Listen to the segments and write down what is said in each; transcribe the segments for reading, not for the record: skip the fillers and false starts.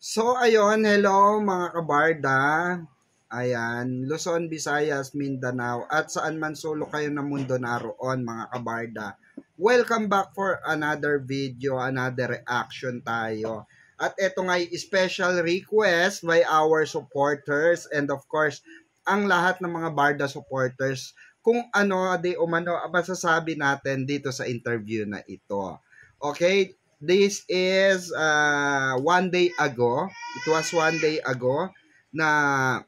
So, ayun, hello mga kabarda. Ayan, Luzon, Visayas, Mindanao, at saan man sulok kayo ng mundo naroon mga kabarda. Welcome back for another video, another reaction tayo. At eto nga special request by our supporters and of course, ang lahat ng mga barda supporters kung ano di umano masasabi natin dito sa interview na ito. Okay, this is one day ago. It was one day ago na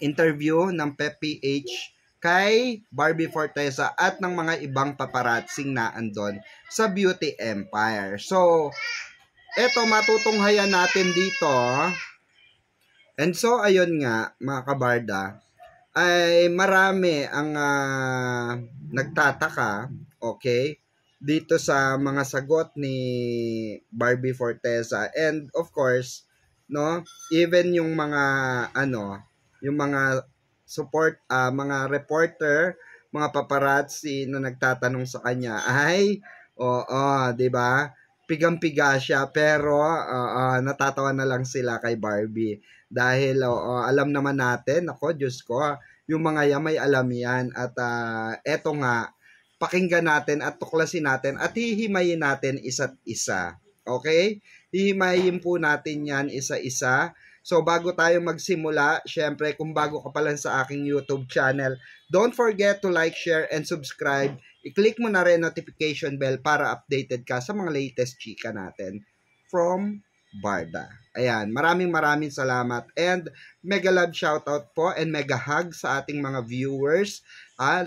interview ng PepPH kay Barbie Forteza at ng mga ibang paparatsing na andon sa Beauty Empire. So, eto matutunghayan natin dito. And so, ayun nga, mga kabarda, ay marami ang nagtataka, okay, dito sa mga sagot ni Barbie Forteza. And of course, no, even yung mga yung mga mga reporter, mga paparazzi na nagtatanong sa kanya ay oo, 'di ba? Pigang-piga siya pero natatawa na lang sila kay Barbie dahil alam naman natin, ako Diyos ko, yung mga yan may alam yan at eto nga pakinggan natin at tuklasin natin at hihimayin natin isa't isa. Okay? Hihimayin po natin yan isa-isa. So, bago tayo magsimula, syempre, kung bago ka pa lang sa aking YouTube channel, don't forget to like, share, and subscribe. I-click mo na rin notification bell para updated ka sa mga latest chika natin from Barda. Ayan, maraming salamat and mega love shoutout po and mega hug sa ating mga viewers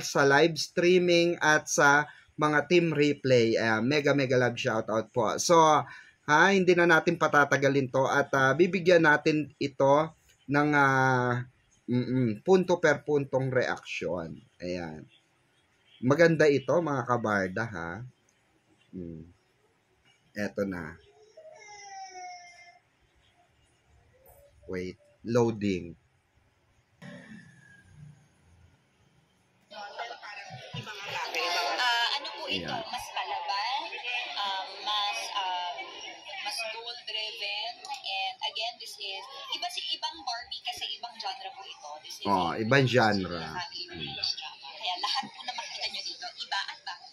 sa live streaming at sa mga team replay. Ayan, mega love shoutout po. So, hindi na natin patatagalin to at bibigyan natin ito ng punto per puntong reaksyon. Ayan. Maganda ito mga kabarda ha. Eto na. Wait, loading. Ano po ito? Yeah. Mas palaban, mas goal-driven, and again, this is, ibang Barbie kasi ibang genre po ito. This is ibang genre. Kaya lahat po na makita nyo dito, iba at bago.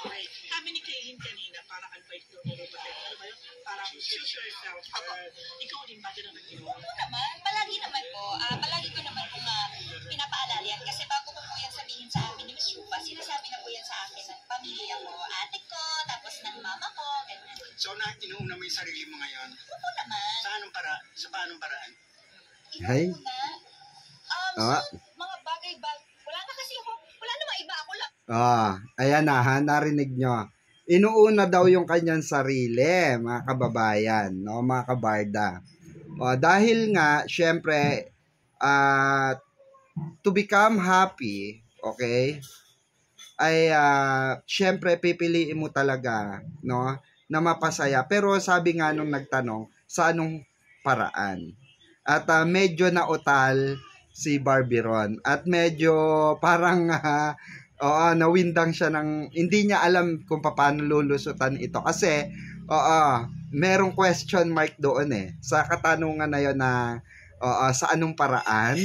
Okay. Sabi ni Kayin kanina, parang advice ko mo ba yun? Parang choose yourself. Ikaw din ba din ang nagkinuha? Oo naman. Palagi naman po. Palagi ko naman po pinapaalala yan. Kasi bago ko po yan sabihin sa amin ni Miss Rupa, sinasabi na po yan sa akin ng pamilya ko, ate ko, tapos ng mama ko, ganyan. So, inuuna mo yung sarili mo ngayon? Oo naman. Sa paanong paraan? Inuuna? Mga bagay-bagay. Wala na kasi ako. Wala namang iba. Ako lang. Ayan na ha, narinig nyo. Inuuna daw yung kanyang sarili, mga kababayan, no, mga kabarda. Dahil nga, syempre, to become happy, okay, ay syempre pipiliin mo talaga, no, na mapasaya. Pero sabi nga nung nagtanong, sa anong paraan? At medyo nautal si Barbie ron. At medyo parang nawindang siya ng hindi niya alam kung paano lulusutan ito kasi merong question mark doon sa katanungan na yon na sa anong paraan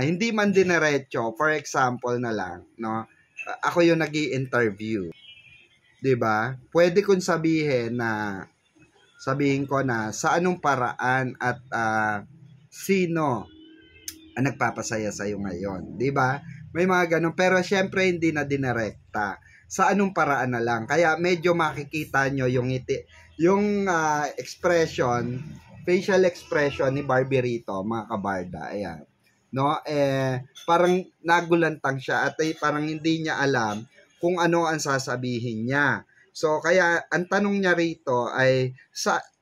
hindi man dinerecho, for example na lang, no, ako yung nag-i-interview, 'di ba? Pwede kong sabihin ko na sa anong paraan at sino ang nagpapasaya sa iyo ngayon, 'di ba? May mga ganun. Pero syempre hindi na dinerekta. Sa anong paraan na lang. Kaya medyo makikita nyo yung expression, facial expression ni Barbie rito, mga kabarda. Ayan. No? Parang nagulantang siya at parang hindi niya alam kung ano ang sasabihin niya. So, kaya ang tanong niya rito ay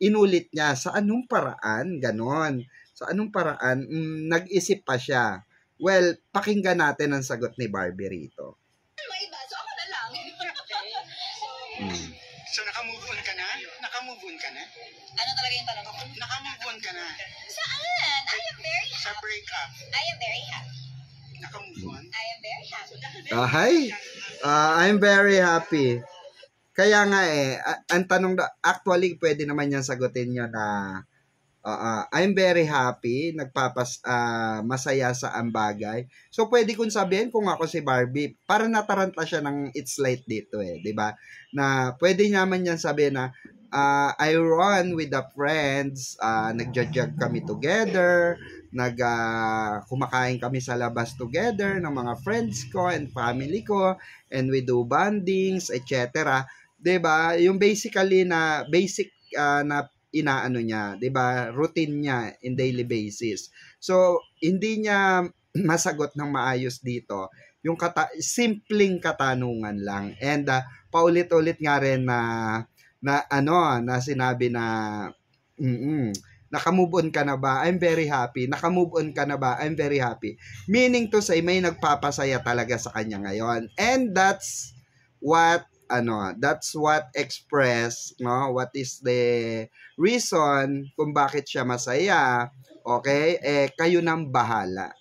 inulit niya, sa anong paraan? Ganon. Sa anong paraan? Nag-isip pa siya. Well, pakinggan natin ang sagot ni Barbie rito. May iba, so ako na lang. So, nakamove on ka na? Nakamove on ka na? Ano talaga yung tanong ko? Nakamove on ka na? Saan? I am very happy. Sa breakup? I am very happy. Nakamove on? I am very happy. Hi. I'm very happy. Kaya nga ang tanong, actually, pwede naman yan sagutin nyo na I'm very happy, masaya sa ambagay. So, pwede kong sabihin kung ako si Barbie, para nataranta siya ng It's Light dito di ba? Na pwede naman yan sabihin na, I run with the friends, nagja-jog kami together, kumakain kami sa labas together ng mga friends ko and family ko, and we do bondings, etc. 'Di ba? Yung basically na basic na inaano niya, 'di ba? Routine niya in daily basis. So, hindi niya masagot ng maayos dito. Yung simpleng katanungan lang. And paulit-ulit nga rin na sinabi na naka-move on ka na ba? I'm very happy. Naka-move on ka na ba? I'm very happy. Meaning to say, may nagpapasaya talaga sa kanya ngayon. And that's what express, no? What is the reason kung bakit siya masaya? Okay? Kayo nang bahala.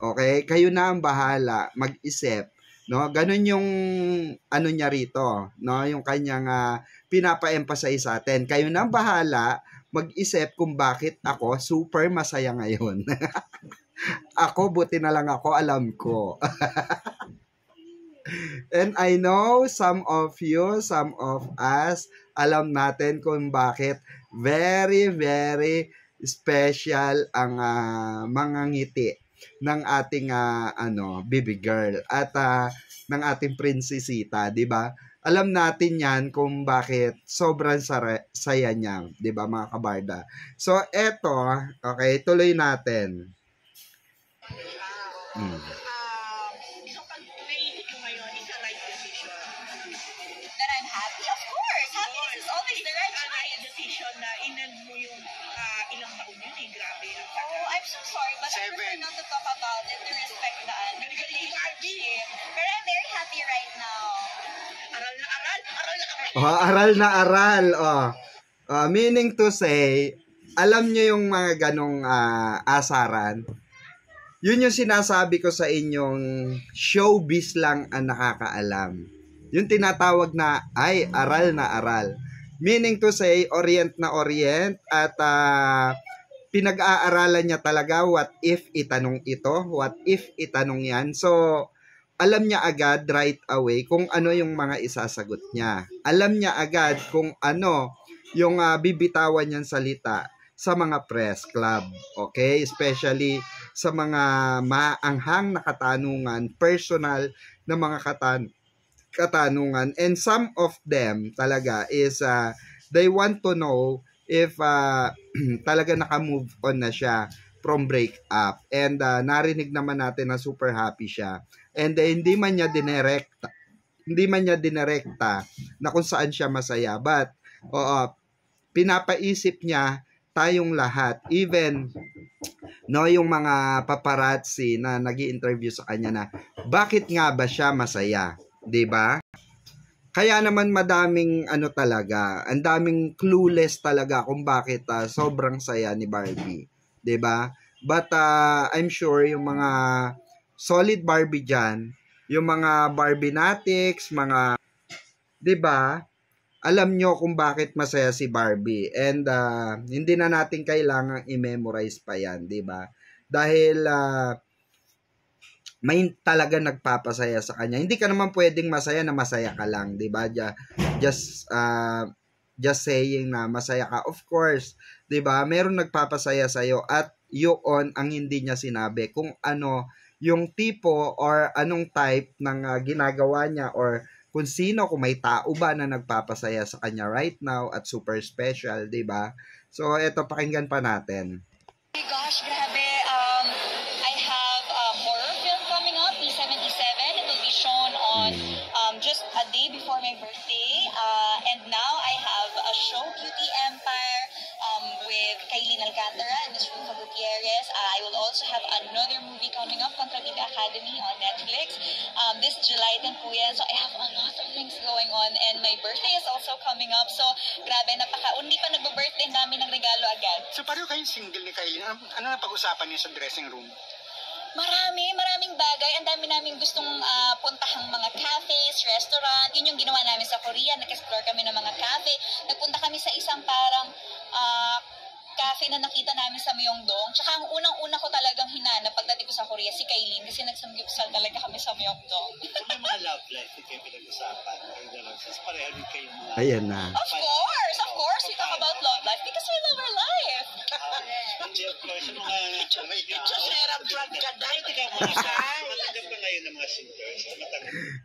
Okay? Kayo na ang bahala mag-isip, no? Ganun yung niya rito, no? Yung kanyang pinapa-emphasize sa atin. Kayo na ang bahala mag-isip kung bakit ako super masaya ngayon. Ako, buti na lang ako, alam ko. And I know some of you, some of us, alam natin kung bakit very, very special ang mga ngiti ng ating baby girl at ng ating prinsesita, 'di ba? Alam natin 'yan kung bakit sobrang saya niya, 'di ba, mga kabarda? So eto, okay, tuloy natin. So pag naiisip mo ngayon, is the right decision? That I'm happy? Of course! Happiness is always the right Right choice. decision na inend mo yung ilang taon yun grabe. Oh, I'm so sorry, but I prefer not to talk about it to respect the relationship. But I'm very happy right now. Aral na aral! Aral na aral! Aral na aral. Meaning to say, alam nyo yung mga ganong asaran. Yun yung sinasabi ko sa inyong showbiz lang ang nakakaalam. Yung tinatawag na ay aral na aral. Meaning to say, orient na orient at pinag-aaralan niya talaga what if itanong ito, what if itanong yan. So, alam niya agad right away kung ano yung mga isasagot niya. Alam niya agad kung ano yung bibitawan niyang salita sa mga press club. Okay? Especially sa mga maanghang na katanungan, personal na mga katanungan. And some of them talaga is they want to know if talaga naka-move on na siya from breakup. And narinig naman natin na super happy siya. And hindi man niya dinirekta na kung saan siya masaya. But pinapaisip niya tayong lahat, even yung mga paparazzi na nag-i-interview sa kanya na bakit nga ba siya masaya, 'di ba? Kaya naman madaming talaga, ang daming clueless talaga kung bakit sobrang saya ni Barbie, 'di ba? But I'm sure yung mga solid Barbie diyan, yung mga Barbinatics, 'di ba? Alam nyo kung bakit masaya si Barbie. And hindi na natin kailangang i-memorize pa yan, di ba? Dahil may talaga nagpapasaya sa kanya. Hindi ka naman pwedeng masaya na masaya ka lang, di ba? Just saying na masaya ka. Of course, di ba? Meron nagpapasaya sa'yo at yun ang hindi niya sinabi. Kung ano yung tipo or anong type ng ginagawa niya or kung sino, kung may tao ba na nagpapasaya sa kanya right now at super special, di ba? So, eto, pakinggan pa natin. Oh my gosh, grabe. I have a horror film coming up, P77. It will be shown on just a day before my birthday. And now I have a show, Beauty Empire, with Kailin Alcantara and Ms. Rufa Gutierrez. I will also have another movie coming up, Contrabida Academy on Netflix. This July din po yan. So I have a lot of things going on. And my birthday is also coming up. So grabe, hindi pa nagbo-birthday namin ng regalo agad. So pareho kayong single ni Kylie. Ano na pag-usapan niyo sa dressing room? Maraming bagay. Ang dami namin gustong puntahang mga cafes, restaurant. Yun yung ginawa namin sa Korea. Nag-explore kami ng mga cafe. Nagpunta kami sa isang parang cafe na nakita namin sa Myeongdong. Tsaka ang unang-una ko talagang hinanap pagdating ko sa Korea, si Kailin. Kasi nagsamgyupsal talaga kami sa Myeongdong. Kung may mga love life na kayo pinag-usapan, kayo dalawa, since pareho rin kayo mga... Ayan na. Of course, we talk about love life because we love our life. Hindi, of course, yung mga... Serang frag ka dahil Teka mo, matanggap ka ngayon ng mga singers.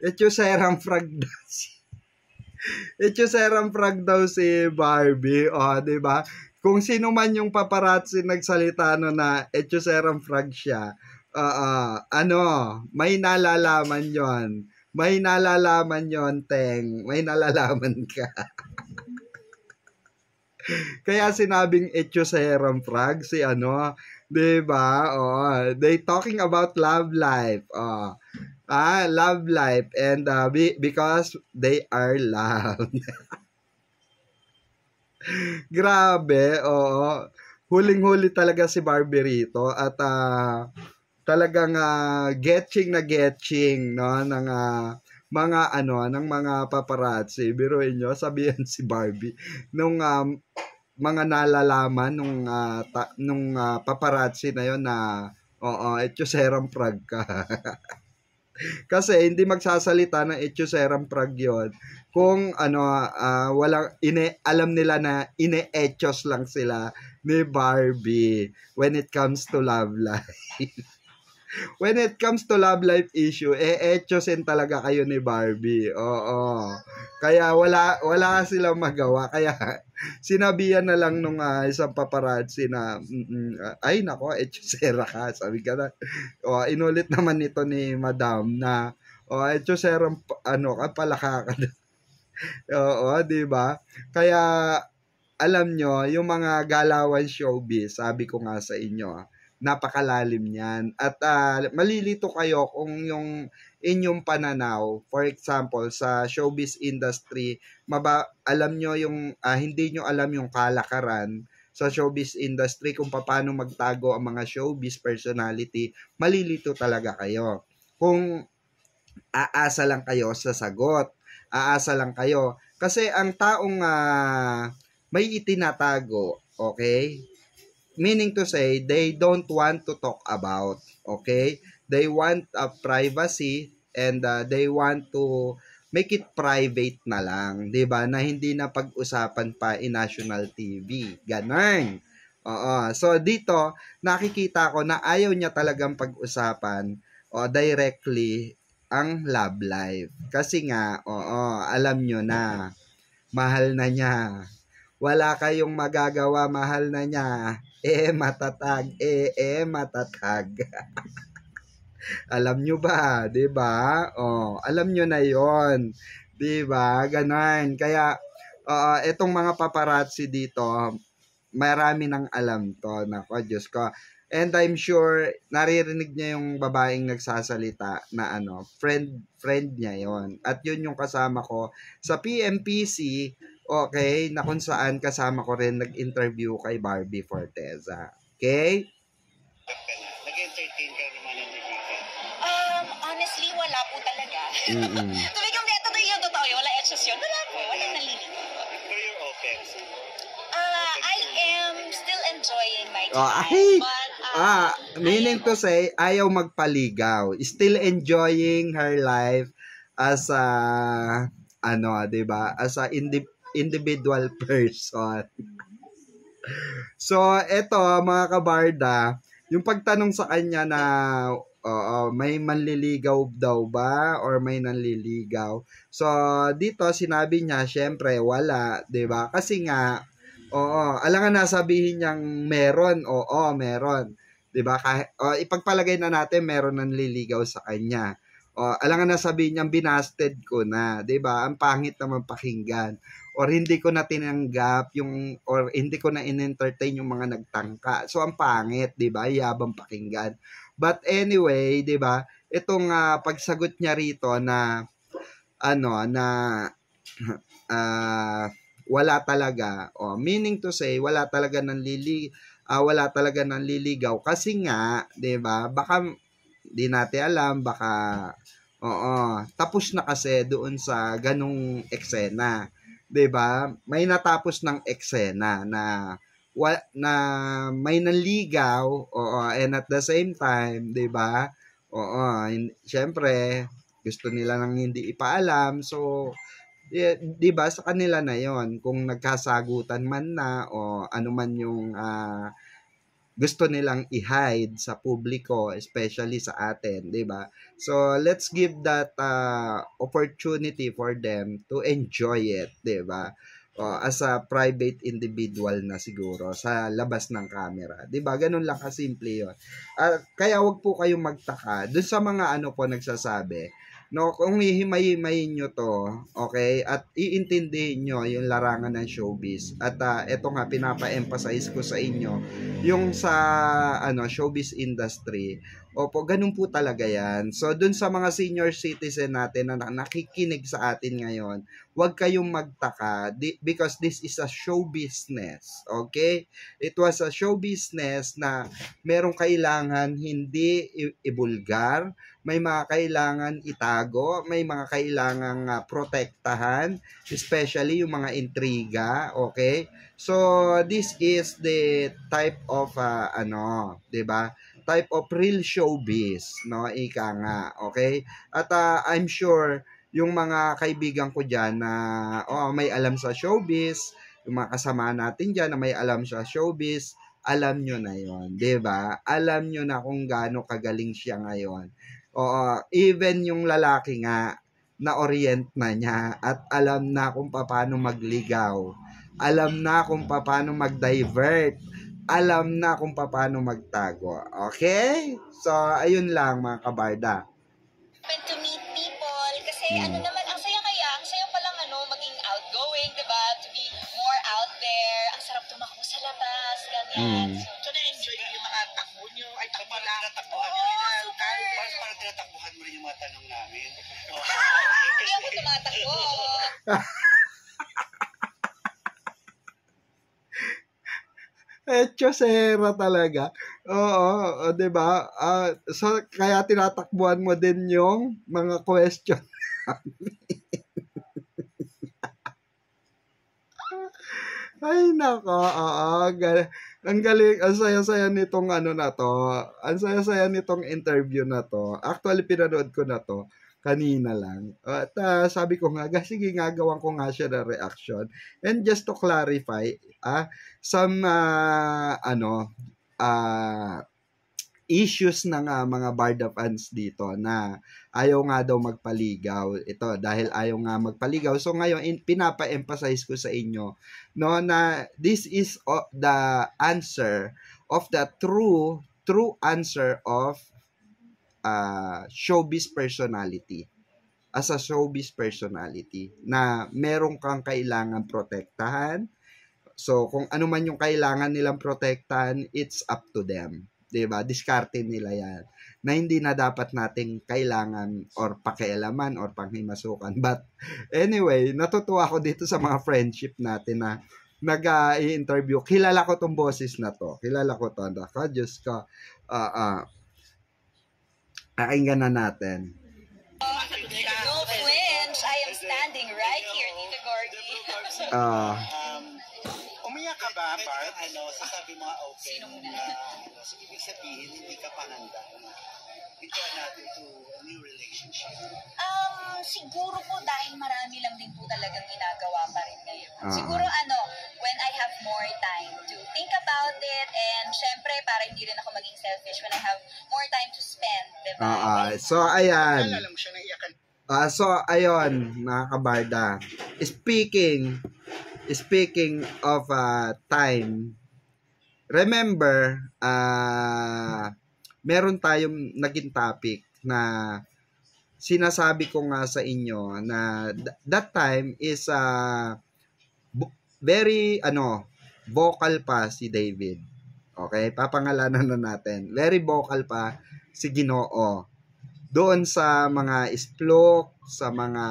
Ito serang frag daw si... Ito serang frag daw si Barbie. O, di ba? Kung sino man yung paparazzi nagsalita no na ito serang frag siya, may nalalaman yon. May nalalaman yon, Teng. May nalalaman ka. Kaya sinabing ito serang frag si diba? They talking about love life. Love life and because they are loved. Grabe, oo. Huling-huli talaga si Barbie rito at talagang getching no ng ng mga paparazzi. Biruin nyo, sabihan si Barbie nung mga nalalaman nung paparazzi na yon na ito serang prag ka. Kasi hindi magsasalita ng ito serang prag yon kung walang alam nila na ine-etchos lang sila ni Barbie when it comes to love life. When it comes to love life issue, etchosin talaga kayo ni Barbie. Oo. Kaya wala silang magawa. Kaya sinabihan na lang nung isang paparazzi na ay nako, etchosera ka. Sabi ka na. Inulit naman nito ni Madam na etchosera palaka ka. Oo, di ba? Kaya alam nyo, yung mga galawan showbiz, sabi ko nga sa inyo, napakalalim niyan. At malilito kayo kung yung inyong pananaw, for example, sa showbiz industry, alam nyo yung, hindi nyo alam yung kalakaran sa showbiz industry kung paano magtago ang mga showbiz personality, malilito talaga kayo. Kung aasa lang kayo sa sagot, aasa lang kayo. Kasi ang taong may itinatago, okay? Meaning to say, they don't want to talk about, okay? They want privacy and they want to make it private na lang, 'di ba? Na hindi na pag-usapan pa in national TV. Ganun. Oo. So dito nakikita ko na ayaw niya talagang pag-usapan directly ang love life. Kasi nga, alam nyo na mahal na niya. Wala kayong magagawa, mahal na niya. Matatag. Matatag. Alam nyo ba? 'Di ba? Alam nyo na 'yon. 'Di ba? Ganon. Kaya etong mga paparazzi dito, marami nang alam to. Nako, Diyos ko. And I'm sure naririnig niya yung babaeng nagsasalita na friend niya 'yon. At 'yun yung kasama ko sa PMPC, okay, na kung saan kasama ko rin nag-interview kay Barbie Forteza. Okay? Nag-entertain ka naman ng Rica? Honestly, wala po talaga. Tuloy yung totoo yun. Wala etchos yun. Wala po. Wala nalilito. Pero you're open. I am still enjoying my time. Meaning to say, ayaw magpaligaw. Still enjoying her life as a, diba? As a individual person. So, eto mga kabarda, yung pagtanong sa kanya na may manliligaw daw ba or may nanliligaw. So, dito sinabi niya, syempre, wala, 'di ba? Kasi nga, alangan na sabihin niyang meron, meron. 'Di ba? Ipagpalagay na natin meron nanliligaw sa kanya. Alangan na sabihin niyang binasted ko na, 'di ba? Ang pangit naman pakinggan. Or hindi ko na tinanggap or hindi ko na in-entertain yung mga nagtangka. So, ang pangit, 'di ba? Yabang pakinggan. But anyway, 'di ba? Itong pagsagot niya rito na wala talaga. Meaning to say, wala talaga nanliligaw kasi nga, 'di ba? Baka Di natin alam, baka, oo, tapos na kasi doon sa ganung eksena. 'Di ba? May natapos ng eksena na na may nanligaw, oo, and at the same time, 'di ba? Oo, syempre gusto nila nang hindi ipaalam. So, 'di ba sa kanila na 'yon kung nagkasagutan man na o ano man yung gusto nilang i-hide sa publiko, especially sa atin, 'di ba? So let's give that opportunity for them to enjoy it, 'di ba? As a private individual na siguro sa labas ng camera, 'di ba? Ganun lang kasimple 'yon. Kaya wag po kayong magtaka dun sa mga ano po nagsasabi, no, kung hihimay-himayin nyo to, okay, at iintindihin nyo yung larangan ng showbiz. At eto nga, pinapa-emphasize ko sa inyo, yung sa showbiz industry, opo, ganun po talaga yan. So, dun sa mga senior citizen natin na nakikinig sa atin ngayon, huwag kayong magtaka because this is a show business, okay? It was a show business na merong kailangan hindi ibulgar, may mga kailangan itago, may mga kailangang protektahan, especially yung mga intriga, okay? So, this is the type of, 'di ba? Type of real showbiz, no? Ika nga, okay? At I'm sure, yung mga kaibigan ko dyan na, may alam sa showbiz, yung mga kasama natin dyan na may alam sa showbiz, alam nyo na yon, 'di ba? Alam nyo na kung gaano kagaling siya ngayon. Oo, even yung lalaki nga, na-orient na niya at alam na kung paano magligaw. Alam na kung paano mag-divert. Alam na kung paano magtago. Okay? So, ayun lang mga kabarda. To meet people, kasi ano naman, ang saya palang maging outgoing, diba? To be more out there, ang sarap tumakbo sa labas, ganyan. So, na-enjoy niyo yung mga takbo niyo, ay takbo lang. Tinatakbuhan Oo, niyo rin. super. Parang tinatakbuhan mo rin yung mga tanong namin. Hindi ako tumatakbo. Chosera talaga. Oo, 'di ba? So kaya tinatakbuhan mo din yung mga question. Ay nako, ang galing, ang saya-saya nitong na to. Ang saya-saya nitong interview na to. Actually, pinanood ko na to kanina lang. At sabi ko nga, sige nga, gawan ko nga siya na reaction. And just to clarify, some issues ng mga Barda fans dito na ayaw nga daw magpaligaw. Ito, dahil ayaw nga magpaligaw. So ngayon, pinapa-emphasize ko sa inyo, no, na this is the answer of the true answer of showbiz personality. As a showbiz personality, na meron kang kailangan protektahan. So, kung ano man yung kailangan nilang protektahan, it's up to them. 'Di ba? Diskarte nila yan. Na hindi na dapat nating kailangan or pakialaman or panghimasukan. But, anyway, natutuwa ako dito sa mga friendship natin na nag-i-interview. Kilala ko tong boses na to. Kilala ko to. Diyos ko. Pakinggan na natin. No flinch, I am standing right here, Tito Gordy. Umiyak ka ba, Barb? Sasabi mo open na, so ibig sabihin, hindi ka pa handa na bigyan natin to a new relationship. Siguro po dahil marami lang din po talagang ginagawa pa rin ngayon. Siguro when I have more time to think about it, and syempre para hindi rin ako maging selfish when I have more time to spend, diba? So ayan. Alala mo siya, naiyakan. So ayun, mga kabarda. Speaking of time, remember, meron tayong naging topic na sinasabi ko nga sa inyo na that time is very vocal pa si David. Okay, papangalanan na natin. Very vocal pa si Ginoo doon sa mga isplok, sa mga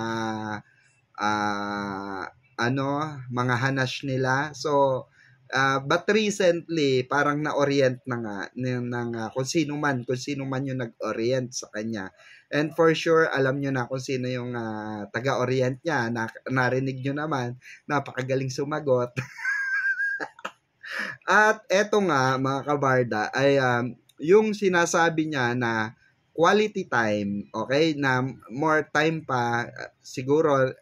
mga hanash nila. So But recently, parang na-orient na nga kung sino man yung nag-orient sa kanya. And for sure, alam nyo na kung sino yung taga-orient niya. Narinig nyo naman, napakagaling sumagot. At eto nga, mga kabarda, ay yung sinasabi niya na quality time, okay, na more time pa, siguro,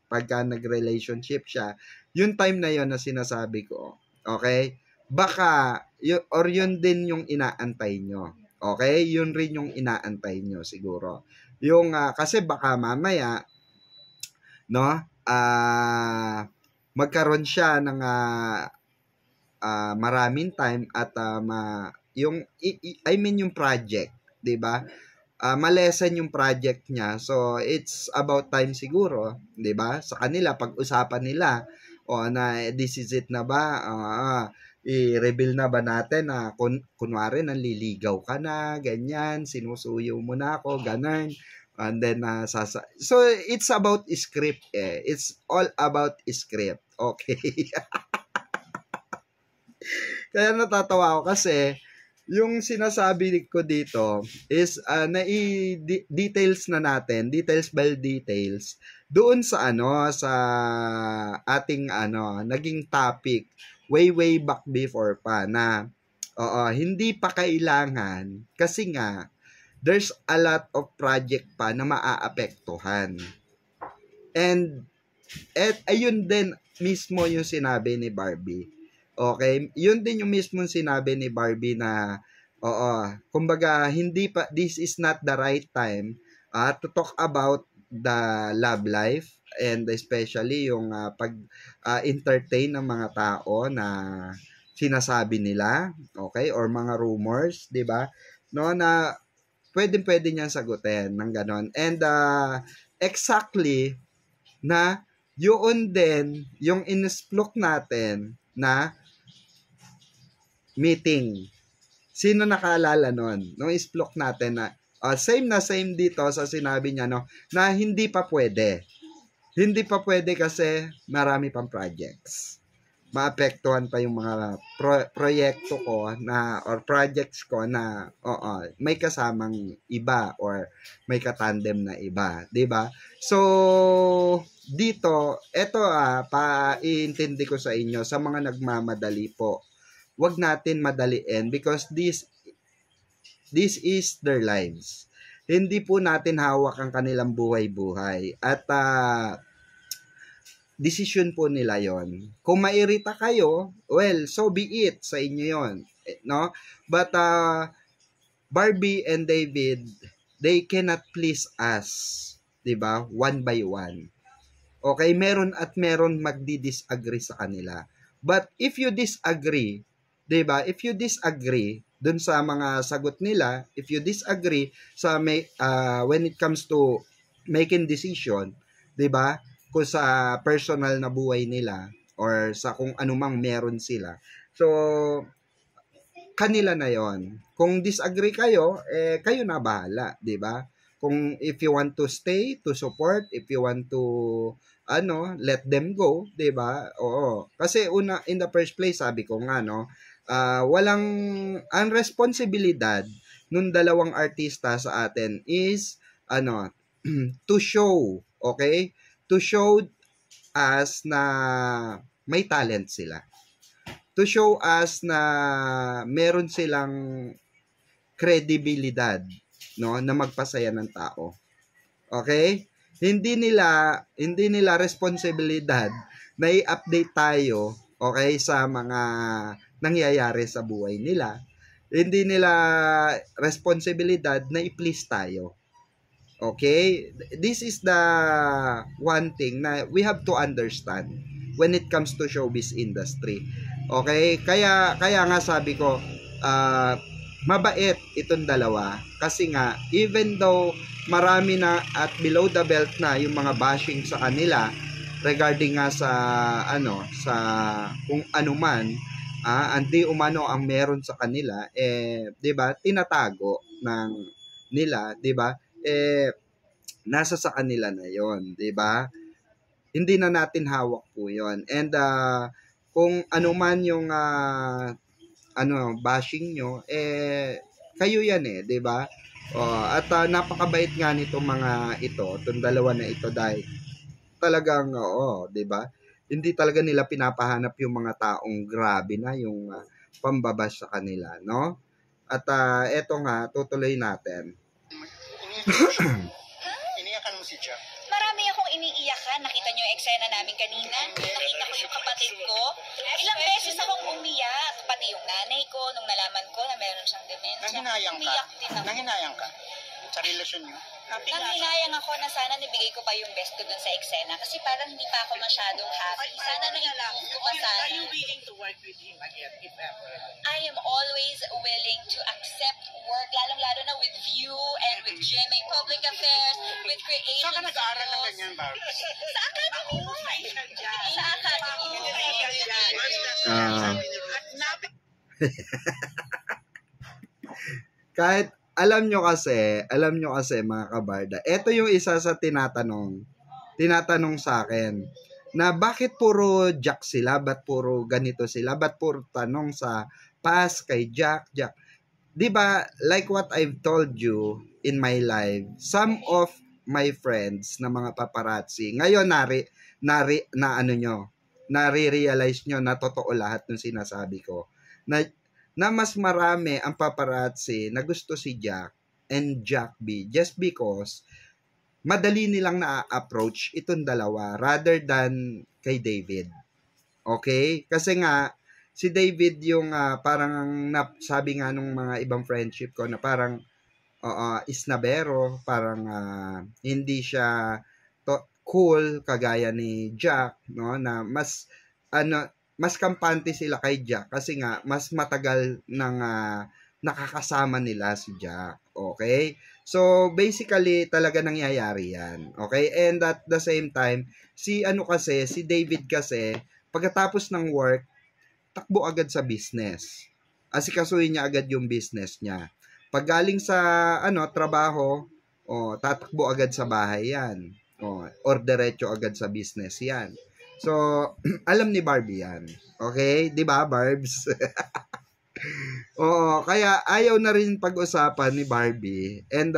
pagka nag-relationship siya, yung time na yon na sinasabi ko, okay, baka, or yun din yung inaantay nyo, okay, yun rin yung inaantay nyo siguro. Yung, kasi baka mamaya, no, magkaroon siya ng maraming time at yung project, 'di ba? Malesen yung project niya. So it's about time siguro, 'di ba? Sa kanila pag-usapan nila na this is it na ba? I-reveal na ba natin na kunwari nanliligaw ka na, ganyan, sinusuyo mo na ako, ganun. And then so it's about script eh. It's all about script. Okay. Kaya natatawa ako kasi yung sinasabi ko dito is details na natin, details by details doon sa sa ating naging topic way back before pa na hindi pa kailangan kasi nga there's a lot of project pa na maaapektuhan. And ayun din mismo yung sinabi ni Barbie. Okay, yun din yung mismong sinabi ni Barbie na kumbaga this is not the right time to talk about the love life and especially yung pag-entertain ng mga tao na sinasabi nila, okay, or mga rumors, 'di ba? No, na pwede niyang sagutin ng ganon. And exactly na yun din yung inisplok natin na meeting. Sino nakaalala nun? Nung isplok natin na same dito sa sinabi niya na hindi pa pwede. Hindi pa pwede kasi marami pang projects. Maapektuhan pa yung mga proyekto ko or projects ko na may kasamang iba or may katandem na iba, 'di ba? So dito, eto paiintindi ko sa inyo sa mga nagmamadali po. Wag natin madaliin because this is their lives. Hindi po natin hawak ang kanilang buhay-buhay at decision po nila yon. Kung mairita kayo, well, so be it, sa inyo yon, no? But Barbie and David, they cannot please us, 'di ba? One by one. Okay, meron magdi-disagree sa kanila. But if you disagree, 'di ba? If you disagree dun sa mga sagot nila, if you disagree sa when it comes to making decision, 'di ba? Kung sa personal na buhay nila or sa kung anumang meron sila. So kanila na 'yon. Kung disagree kayo, kayo na bahala, 'di ba? Kung if you want to stay, to support, if you want to let them go, 'di ba? Oo. Kasi in the first place, sabi ko nga walang ang responsibilidad nung dalawang artista sa atin is to show, okay? To show us na may talent sila. To show us na meron silang credibilidad, na magpasaya ng tao. Okay? Hindi nila responsibilidad na i-update tayo, okay, sa mga nangyayari sa buhay nila. Hindi nila responsibilidad na i-please tayo. Okay? This is the one thing na we have to understand when it comes to showbiz industry. Okay? Kaya nga sabi ko, mabait itong dalawa kasi nga even though marami na at below the belt na yung mga bashing sa kanila regarding nga sa sa kung ano man anti umano ang meron sa kanila 'di ba tinatago ng nila, 'di ba, nasa sa kanila na 'yon, 'di ba? Hindi na natin hawak po 'yon. And kung ano man yung bashing nyo, kayo yan 'di ba? At napakabait nga nitong mga itong dalawa na ito dahil talagang 'di ba? Hindi talaga nila pinapahanap yung mga taong grabe na yung pambabash sa kanila, no? At eto nga, tutuloy natin. Iniyakan mo si Jack. Marami akong iniiyakan. Nakita niyo yung eksena namin kanina. Nakita ko yung kapatid ko. Ilang beses akong umiyak. Pati yung nanay ko, nung nalaman ko na meron siyang dementia. Nanghinayang ka. Umiyak din ako. Nanghinayang ka sa relasyon niyo. Nanghinayang ako na sana nibigay ko pa yung best ko dun sa eksena kasi parang hindi pa ako masyadong happy. Sana na-improve ko pa sana. Are you willing to work with him again, if ever? I am always willing to accept work, lalong-lalo na with you and with GMA Public Affairs, with Creation Saan ka nag-aaral ng Studios. ganyan, Barb? Sa academy mo. Sa academy mo. Kahit alam nyo kasi mga kabarda, ito yung isa sa tinatanong sa akin, na bakit puro Jack sila, ba't puro ganito sila, ba't puro tanong sa past kay Jack. Di ba, like what I've told you in my life, some of my friends na mga paparazzi, ngayon nare-realize nyo na totoo lahat ng sinasabi ko, na mas marami ang paparazzi na gusto si Jack and Jack B just because madali nilang na-approach itong dalawa rather than kay David. Okay? Kasi nga, si David yung parang sabi nga nung mga ibang friendship ko na parang isnabero, parang hindi siya cool kagaya ni Jack, no? Na mas kampante sila kay Jack kasi nga mas matagal nang nakakasama nila si Jack. Okay? So, basically, talaga nangyayari yan. Okay? And at the same time, si David kasi, pagkatapos ng work, takbo agad sa business. Asikasuhin niya agad yung business niya. Pag galing sa trabaho, tatakbo agad sa bahay yan. Or diretso agad sa business yan. So, alam ni Barbie yan. Okay? Di ba, Barbs? Oo, kaya ayaw na rin pag-usapan ni Barbie and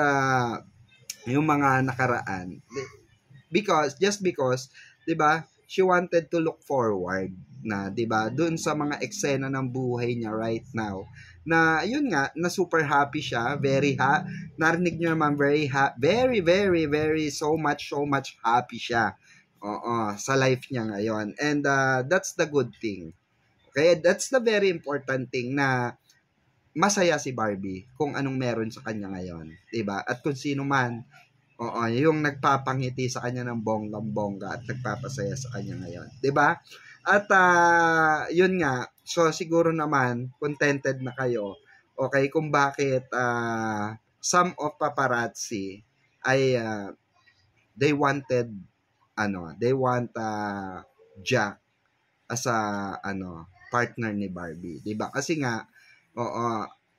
yung mga nakaraan. Just because, 'di ba? She wanted to look forward na, 'di ba? Doon sa mga eksena ng buhay niya right now. Na yun nga, na super happy siya, narinig niyo naman very very very so much happy siya. Oo, sa life niya ngayon. And that's the good thing. Okay, that's the very important thing na masaya si Barbie kung anong meron sa kanya ngayon, 'di ba? At kung sino man, yung nagpapangiti sa kanya ng bonggang-bongga at nagpapasaya sa kanya ngayon, 'di ba? At yun nga, so siguro naman contented na kayo. Okay, kung bakit some of paparazzi ay they want Jack as a partner ni Barbie, 'di ba? Kasi nga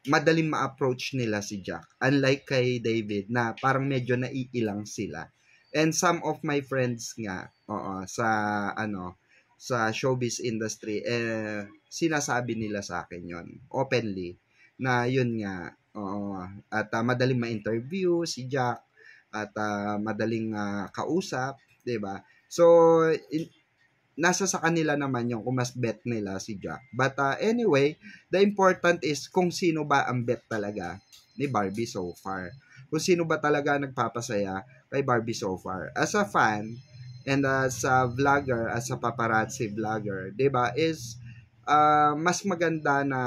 madaling ma-approach nila si Jack. Unlike kay David na parang medyo naiilang sila. And some of my friends nga sa showbiz industry sinasabi nila sa akin 'yon openly na yun nga at madaling ma-interview si Jack at madaling kausap, 'di ba? So nasa sa kanila naman yung kung mas bet nila si Jack. But anyway, the important is kung sino ba ang bet talaga ni Barbie so far. Kung sino ba talaga nagpapasaya kay Barbie so far. As a fan and as a vlogger, as a paparazzi vlogger, 'di ba, is mas maganda na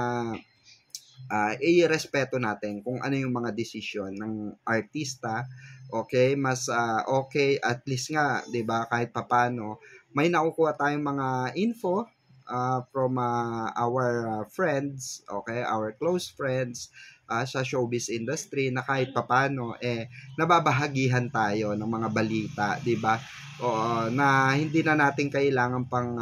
i-respeto natin kung ano yung mga desisyon ng artista. Okay, mas okay at least nga, 'di ba, kahit papano may nakukuha tayong mga info from our friends, okay, our close friends sa showbiz industry na kahit papano nababahagihan tayo ng mga balita, 'di ba? Na hindi na natin kailangan pang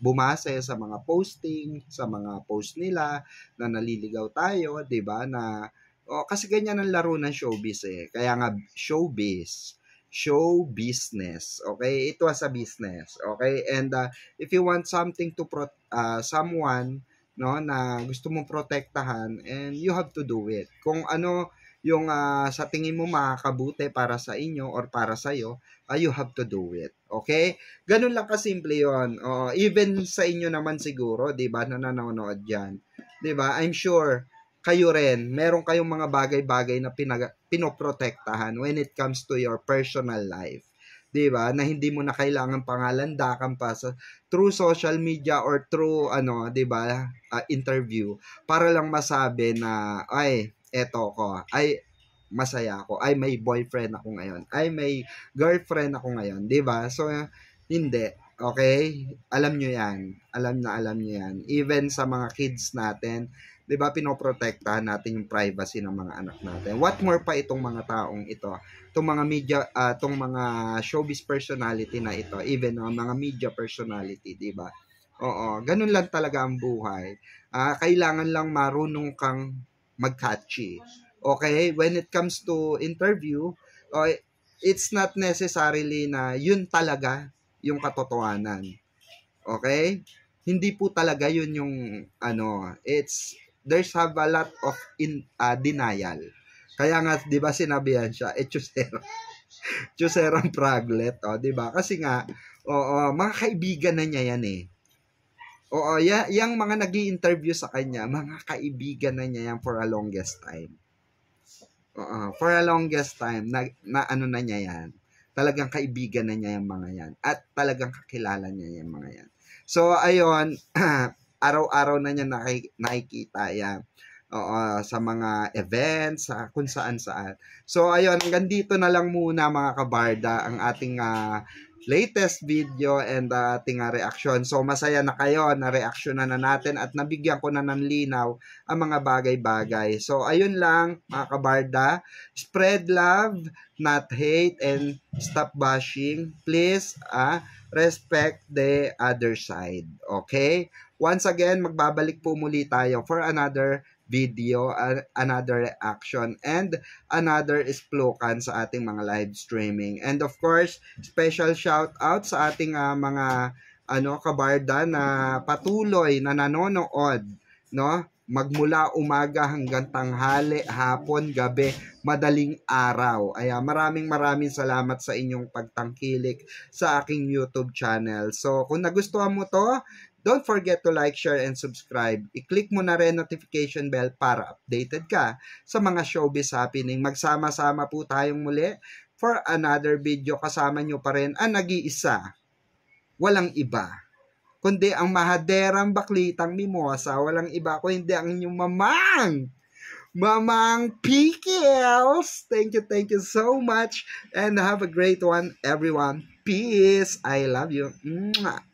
bumase sa mga posting, sa mga post nila na naliligaw tayo, 'di ba? Na kasi ganyan ang laro ng showbiz Kaya nga showbiz show business. Okay? It was a business. Okay? And if you want something to someone no na gusto mong protektahan, and you have to do it. Kung ano yung sa tingin mo makakabuti para sa inyo or para sa iyo, you have to do it. Okay? Ganun lang kasimple 'yon. Even sa inyo naman siguro, 'di ba, na nanonood diyan. 'Di ba? I'm sure kayo rin, meron kayong mga bagay-bagay na pinoprotektahan when it comes to your personal life. 'Di ba? Na hindi mo na kailangan pangalandakan pa sa through social media or through 'di ba, interview para lang masabi na ay eto ko, ay masaya ako, ay may boyfriend ako ngayon, ay may girlfriend ako ngayon, 'di ba? So hindi. Okay? Alam nyo yan. Alam nyo yan. Even sa mga kids natin, 'di ba, pinoprotektahan natin yung privacy ng mga anak natin. What more pa itong mga taong ito, itong mga media, itong mga showbiz personality na ito, even mga media personality, 'di ba? Oo, ganun lang talaga ang buhay. Kailangan lang marunong kang mag-catchy. Okay? When it comes to interview, it's not necessarily na yun talaga yung katotohanan. Okay? Hindi po talaga yun yung there's have a lot of denial. Kaya nga 'di ba sinabihan siya, Chuserang Praglet, 'di ba? Kasi nga mga kaibigan na niya yan eh. Yung mga nag-i-interview sa kanya, mga kaibigan na niya yan for a longest time. For a longest time na na niya yan. Talagang kaibigan na niya yung mga yan. At talagang kakilala niya yung mga yan. So, ayun, araw-araw na niya nakikita yan. Sa mga events, sa kung saan-saan. So, ayun, hanggang dito na lang muna mga kabarda ang ating latest video and ating reaction. So, masaya na kayo na reaksyonan na natin at nabigyan ko na ng linaw ang mga bagay-bagay. So, ayun lang mga kabarda. Spread love, not hate, and stop bashing. Please, respect the other side. Okay? Once again, magbabalik po muli tayo for another video, another reaction, and another explokan sa ating mga live streaming. And of course, special shout out sa ating mga kabarda na patuloy na nanonood, no? Magmula umaga hanggang tanghali, hapon, gabi, madaling araw. Maraming salamat sa inyong pagtangkilik sa aking YouTube channel. So, kung nagustuhan mo to, don't forget to like, share, and subscribe. I-click mo na rin notification bell para updated ka sa mga showbiz happening. Magsama-sama po tayong muli for another video. Kasama nyo pa rin ang nag-iisa, walang iba, kundi ang mahaderang baklitang mimosa. Walang iba ko, hindi ang inyong Mamang Pickles. Thank you so much. And have a great one, everyone. Peace. I love you. Mwah.